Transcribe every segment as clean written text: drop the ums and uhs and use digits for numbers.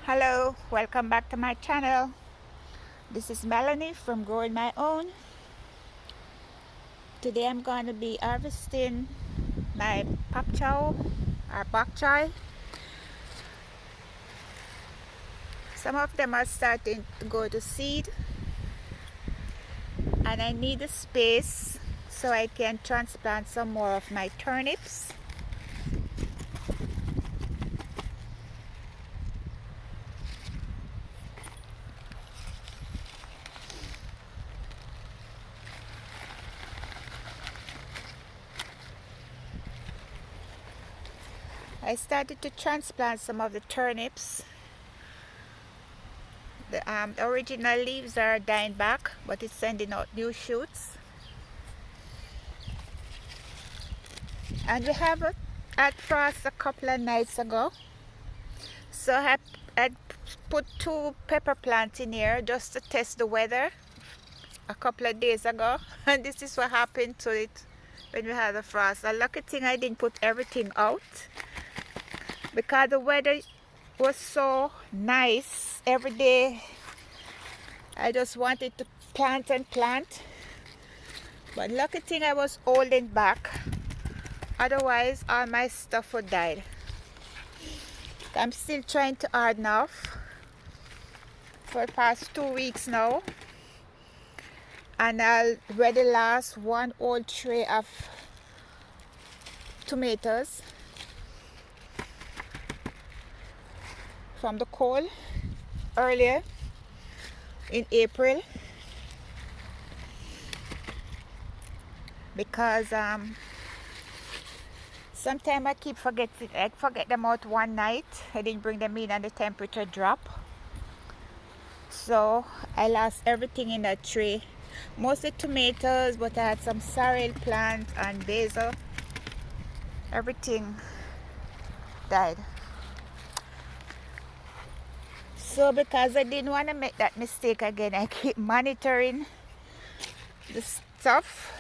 Hello, welcome back to my channel. This is Melanie from Growing My Own. Today I'm going to be harvesting my pak chow or bok choy. Some of them are starting to go to seed and I need a space so I can transplant some more of my turnips. I started to transplant some of the turnips. The original leaves are dying back, but it's sending out new shoots. And we have had frost a couple of nights ago. So I put 2 pepper plants in here just to test the weather a couple of days ago. And this is what happened to it when we had the frost. A lucky thing I didn't put everything out because the weather was so nice every day. I just wanted to plant and plant. But lucky thing I was holding back. Otherwise all my stuff would die. I'm still trying to harden off for the past 2 weeks now, and I'll already last 1 whole tray of tomatoes from the cold earlier in April because sometimes I keep forgetting. I forget them out one night. I didn't bring them in and the temperature dropped. So I lost everything in that tray. Mostly tomatoes, but I had some sorrel plant and basil. Everything died. So because I didn't want to make that mistake again, I keep monitoring the stuff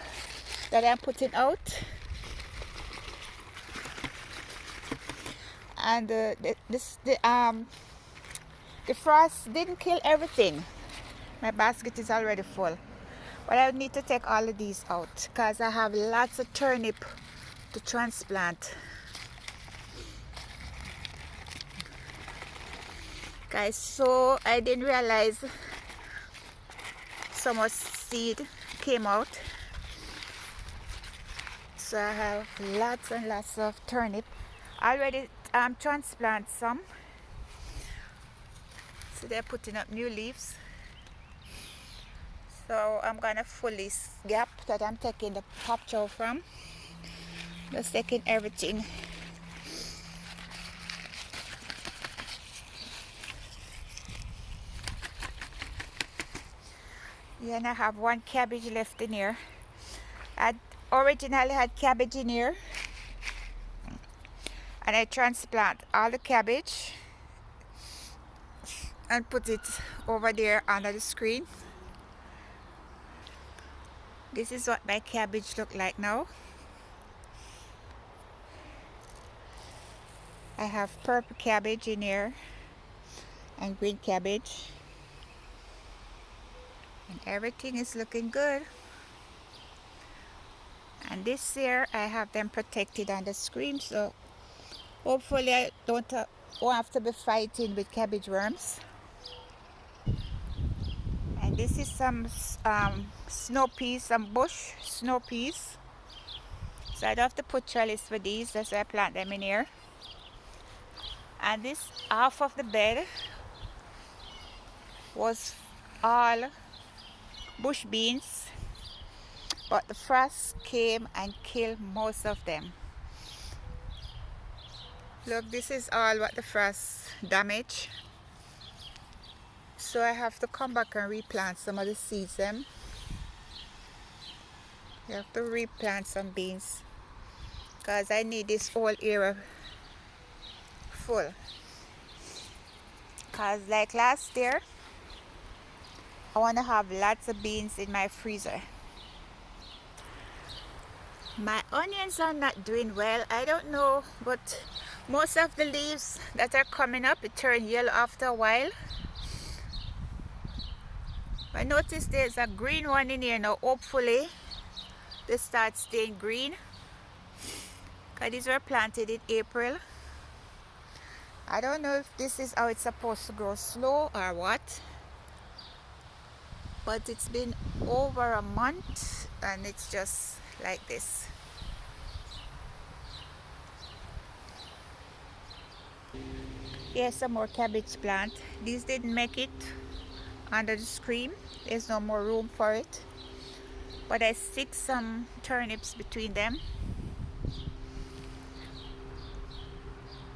that I'm putting out. And the frost didn't kill everything. My basket is already full, but I need to take all of these out because I have lots of turnip to transplant. Guys, so I didn't realize so much seed came out. So I have lots and lots of turnip. I already transplant some. So they're putting up new leaves. So I'm gonna fill this gap that I'm taking the pak chow from. Just taking everything. Yeah, and I have 1 cabbage left in here. I originally had cabbage in here, and I transplant all the cabbage and put it over there under the screen. This is what my cabbage look like now. I have purple cabbage in here and green cabbage, and everything is looking good. And this year I have them protected on the screen, so hopefully I won't have to be fighting with cabbage worms. And this is some snow peas, some bush snow peas. So I don't have to put trellis for these, that's why I plant them in here. And this half of the bed was all bush beans, but the frost came and killed most of them. Look, this is all what the frost damaged. So I have to come back and replant some of the seeds them. I have to replant some beans because I need this whole area full. Because like last year, I want to have lots of beans in my freezer. My onions are not doing well. I don't know, but Most of the leaves that are coming up, it turn yellow after a while. I noticed there's a green one in here now. Hopefully they start staying green, because these were planted in April. I don't know if this is how it's supposed to grow, slow or what, but it's been over a month and it's just like this. Here's some more cabbage plant. These didn't make it under the screen. There's no more room for it, but I stick some turnips between them,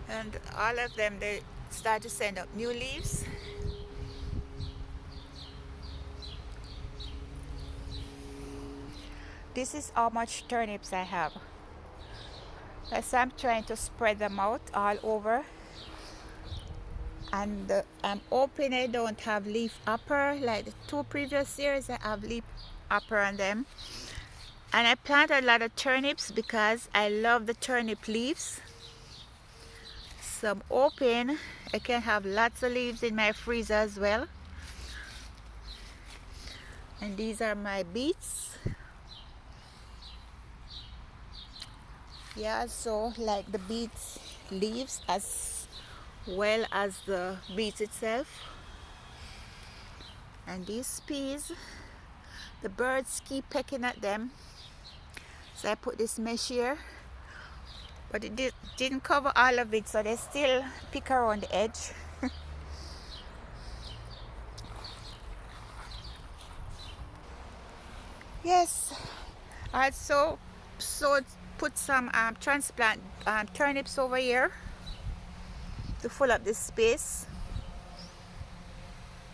and all of them, they start to send up new leaves. This is how much turnips I have. So I'm trying to spread them out all over, and I'm hoping I don't have leaf upper like the 2 previous years. I have leaf upper on them, and I plant a lot of turnips because I love the turnip leaves. So I'm hoping I can have lots of leaves in my freezer as well. And these are my beets. Yeah, so like the beets leaves as well as the beets itself. And these peas, the birds keep pecking at them, so I put this mesh here, but it didn't cover all of it, so they still pick around the edge. Yes, I also put some transplant turnips over here to fill up this space.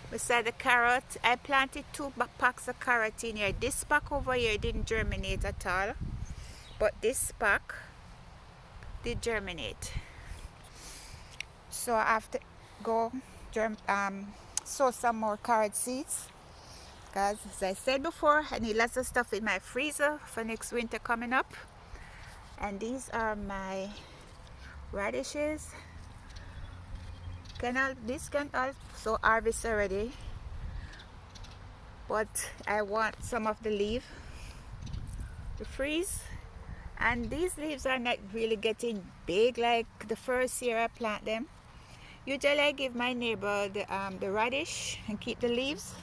Beside the carrot, I planted 2 packs of carrot in here. This pack over here didn't germinate at all, but this pack did germinate. So I have to go sow some more carrot seeds, because as I said before, I need lots of stuff in my freezer for next winter coming up. And these are my radishes. This can also harvest already, but I want some of the leaf to freeze. And these leaves are not really getting big like the first year I plant them. Usually I give my neighbor the radish and keep the leaves,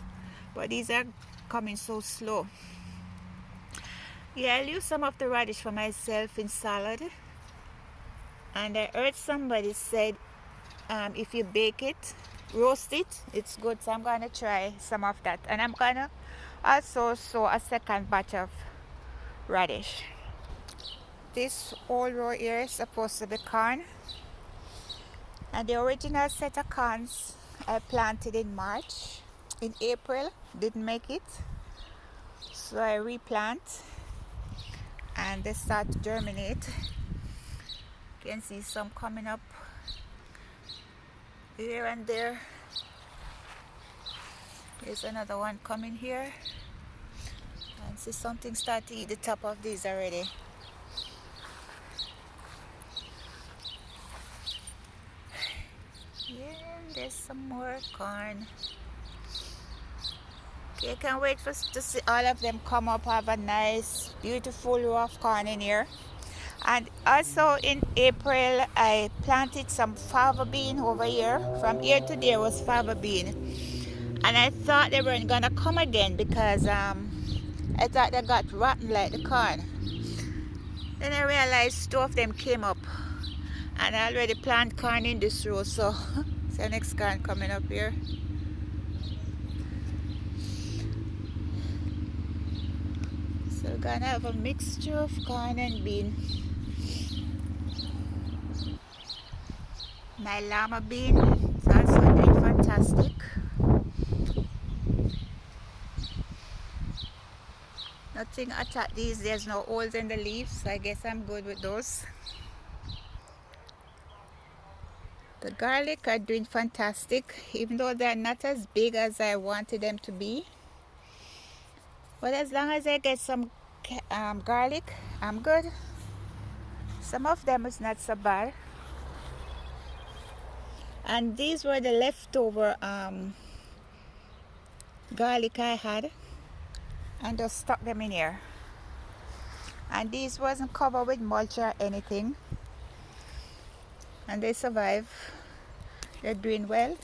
but these are coming so slow. Yeah, I'll use some of the radish for myself in salad. And I heard somebody said if you bake it, roast it, it's good. So I'm gonna try some of that, and I'm gonna also sow a second batch of radish. This whole row here is supposed to be corn, and the original set of corns I planted in April, didn't make it, so I replant and they start to germinate. You can see some coming up here and there. There's another one coming here, and see something start to eat the top of these already. Yeah, there's some more corn. Okay, I can't wait to see all of them come up. Have a nice beautiful row of corn in here. And also in April I planted some fava bean over here. From here to there was fava bean, and I thought they weren't gonna come again because I thought they got rotten like the corn. Then I realized 2 of them came up, and I already planted corn in this row, so the next corn coming up here. So we're gonna have a mixture of corn and bean. My llama bean is also doing fantastic. Nothing attacked these. There's no holes in the leaves, so I guess I'm good with those. The garlic are doing fantastic, even though they're not as big as I wanted them to be. But as long as I get some garlic, I'm good. Some of them is not so bad. And these were the leftover garlic I had, and just stuck them in here. And these wasn't covered with mulch or anything, and they survive. They're doing well.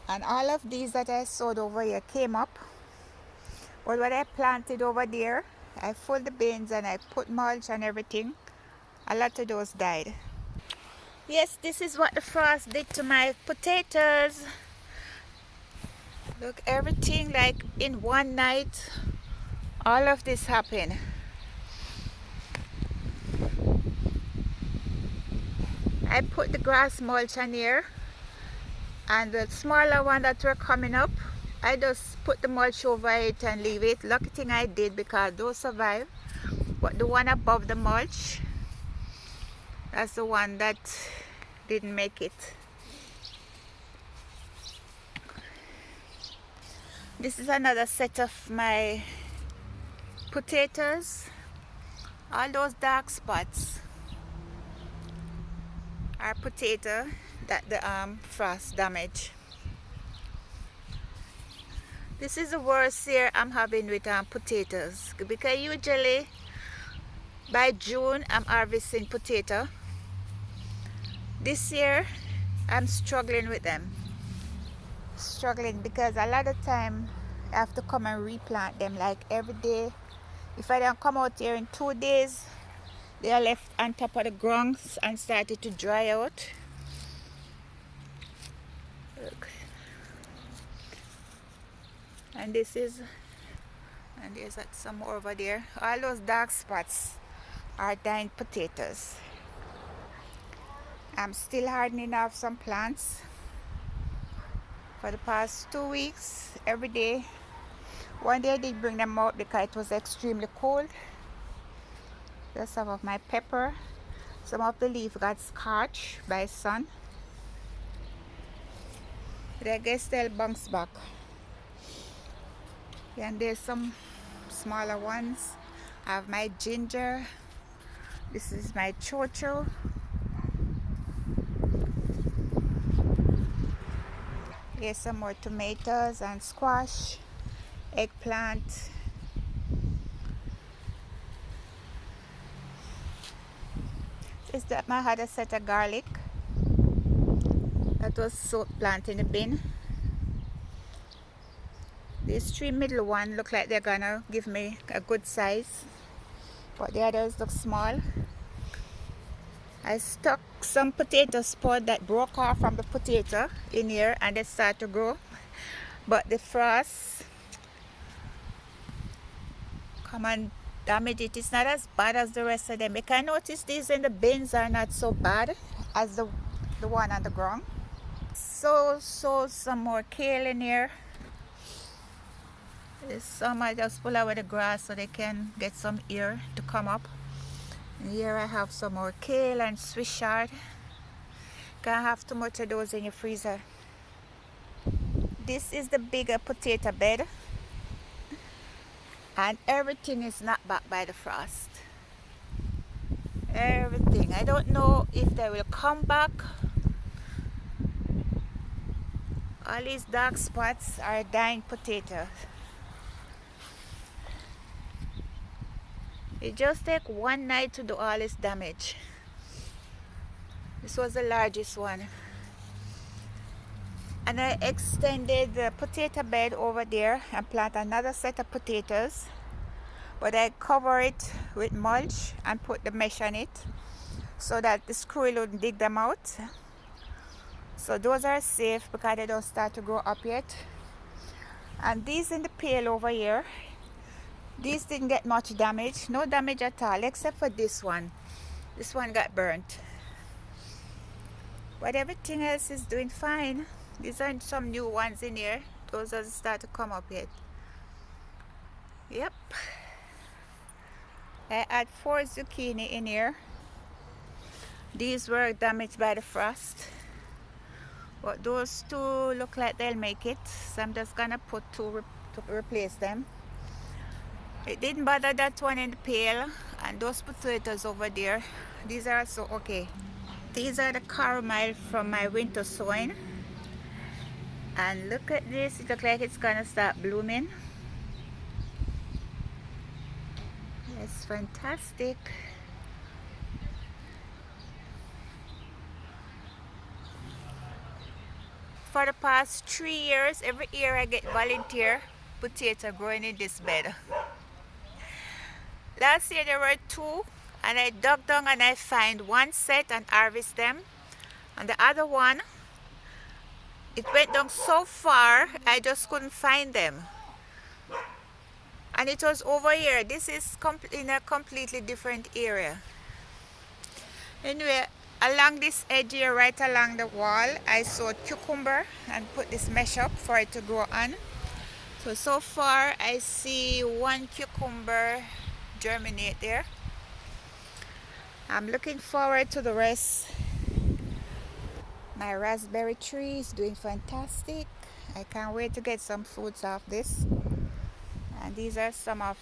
And all of these that I sowed over here came up, but what I planted over there, I filled the bins and I put mulch and everything, a lot of those died. Yes, this is what the frost did to my potatoes. Look, everything, like in one night, all of this happened. I put the grass mulch on here, and the smaller one that were coming up, I just put the mulch over it and leave it. Lucky thing I did, because those survive. But the one above the mulch, that's the one that didn't make it. This is another set of my potatoes. All those dark spots are potato that the frost damaged. This is the worst year I'm having with potatoes, because usually by June I'm harvesting potato. This year I'm struggling with them. Struggling because a lot of time I have to come and replant them like every day. If I don't come out here in 2 days, they are left on top of the ground and started to dry out. Look. And this is, and there's some more over there. All those dark spots are dying potatoes. I'm still hardening off some plants. For the past 2 weeks, every day. One day I did bring them out because it was extremely cold. There's some of my pepper. Some of the leaf got scorched by sun. But I guess they'll bounce back. And there's some smaller ones. I have my ginger. This is my chocho. Here's some more tomatoes and squash, eggplant. Is that I had a set of garlic that was soaked plant in the bin. These 3 middle ones look like they're gonna give me a good size, but the others look small. I stuck some potato spud that broke off from the potato in here, and they start to grow, but the frost come and damage it. It's not as bad as the rest of them. You can notice these in the bins are not so bad as the one on the ground. So some more kale in here. There's some I just pull away the grass so they can get some air to come up. And here I have some more kale and Swiss chard. Can't have too much of those in your freezer. This is the bigger potato bed, and everything is knocked back by the frost. Everything. I don't know if they will come back. All these dark spots are dying potatoes. It just takes one night to do all this damage. This was the largest one. And I extended the potato bed over there and plant another set of potatoes. But I cover it with mulch and put the mesh on it so that the squirrel wouldn't dig them out. So those are safe because they don't start to grow up yet. And these in the pail over here, these didn't get much damage. No damage at all except for this one. This one got burnt. But everything else is doing fine. These are some new ones in here. Those doesn't start to come up yet. Yep. I had 4 zucchini in here. These were damaged by the frost. But those 2 look like they'll make it. So I'm just gonna put 2 to replace them. It didn't bother that one in the pail, and those potatoes over there, these are also okay. These are the caramel from my winter sowing. And look at this, it looks like it's gonna start blooming. It's fantastic. For the past 3 years, every year I get volunteer potato growing in this bed. Last year there were 2, and I dug down and I find one set and harvest them. And the other one, it went down so far I just couldn't find them. And it was over here. This is in a completely different area. Anyway, along this edge here, right along the wall, I sowed cucumber and put this mesh up for it to grow on. So far I see one cucumber germinate there. I'm looking forward to the rest. My raspberry tree is doing fantastic. I can't wait to get some fruits off this. And these are some of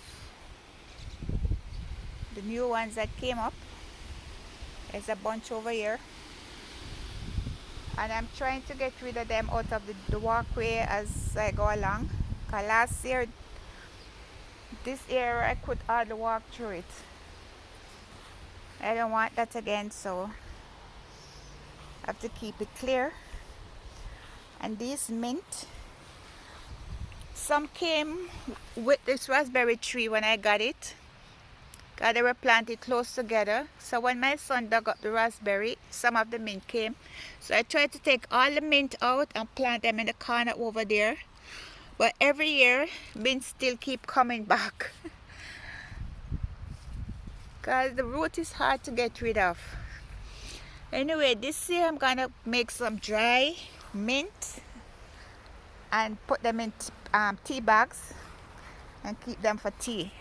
the new ones that came up. There's a bunch over here. And I'm trying to get rid of them out of the walkway as I go along. Because last year, this area I could hardly walk through it. I don't want that again, so I have to keep it clear. And these mint, some came with this raspberry tree when I got it. Because they were planted close together. So when my son dug up the raspberry, some of the mint came. So I tried to take all the mint out and plant them in the corner over there. But every year, mint still keep coming back. Because the root is hard to get rid of. Anyway, this year I'm going to make some dry mint and put them in tea bags and keep them for tea.